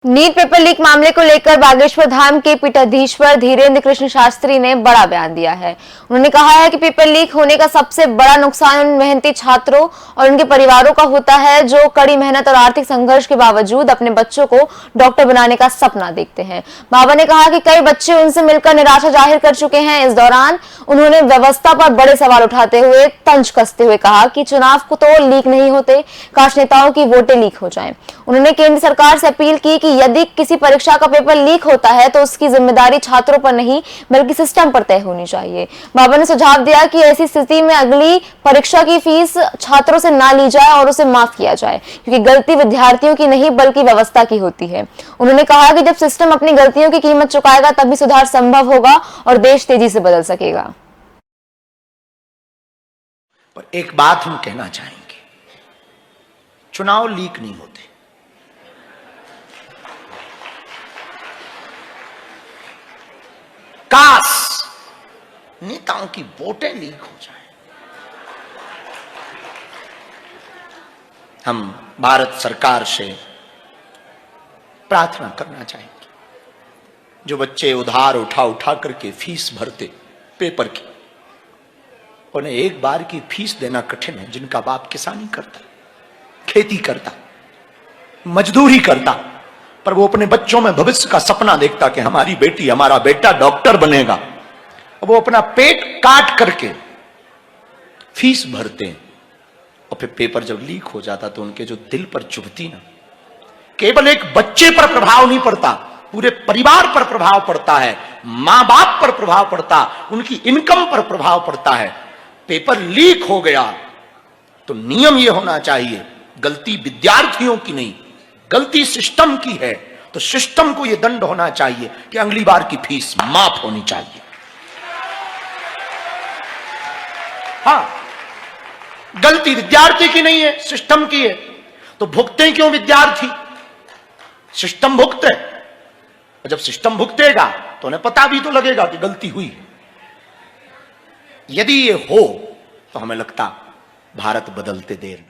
NEET paper leak मामले को लेकर बागेश्वर धाम के पीठाधीश्वर धीरेन्द्र कृष्ण शास्त्री ने बड़ा बयान दिया है। उन्होंने कहा है कि पेपर लीक होने का सबसे बड़ा नुकसान उन मेहनती छात्रों और उनके परिवारों का होता है जो कड़ी मेहनत और आर्थिक संघर्ष के बावजूद अपने बच्चों को डॉक्टर बनाने का सपना देखते हैं। बाबा ने कहा कि कई बच्चे उनसे मिलकर निराशा जाहिर कर चुके हैं। इस दौरान उन्होंने व्यवस्था पर बड़े सवाल उठाते हुए तंज कसते हुए कहा कि चुनाव को तो लीक नहीं होते, काश नेताओं की वोटें लीक हो जाएं। उन्होंने केंद्र सरकार से अपील की कि यदि किसी परीक्षा का पेपर लीक होता है तो उसकी जिम्मेदारी छात्रों पर नहीं बल्कि सिस्टम पर तय होनी चाहिए। बाबा ने सुझाव दिया कि ऐसी स्थिति में अगली परीक्षा की फीस छात्रों से ना ली जाए और उसे माफ किया जाए, क्योंकि गलती विद्यार्थियों की नहीं बल्कि व्यवस्था की होती है। उन्होंने कहा कि जब सिस्टम अपनी गलतियों की कीमत चुकाएगा तभी सुधार संभव होगा और देश तेजी से बदल सकेगा। पर एक बात हम कहना चाहेंगे, चुनाव लीक नहीं होते। काश नेताओं की वोटें लीक हो जाए। हम भारत सरकार से प्रार्थना करना चाहेंगे, जो बच्चे उधार उठा उठा करके फीस भरते पेपर की, उन्हें एक बार की फीस देना कठिन है। जिनका बाप किसानी करता, खेती करता, मजदूरी करता, पर वो अपने बच्चों में भविष्य का सपना देखता कि हमारी बेटी हमारा बेटा डॉक्टर बनेगा, वो अपना पेट काट करके फीस भरते हैं। और फिर पेपर जब लीक हो जाता तो उनके जो दिल पर चुभती ना, केवल एक बच्चे पर प्रभाव नहीं पड़ता, पूरे परिवार पर प्रभाव पड़ता है, मां बाप पर प्रभाव पड़ता, उनकी इनकम पर प्रभाव पड़ता है। पेपर लीक हो गया तो नियम यह होना चाहिए, गलती विद्यार्थियों की नहीं, गलती सिस्टम की है तो सिस्टम को यह दंड होना चाहिए कि अगली बार की फीस माफ होनी चाहिए। हाँ, गलती विद्यार्थी की नहीं है, सिस्टम की है, तो भुगते क्यों विद्यार्थी? सिस्टम भुगते, जब सिस्टम भुगतेगा तो उन्हें पता भी तो लगेगा कि गलती हुई है। यदि ये हो तो हमें लगता भारत बदलते देर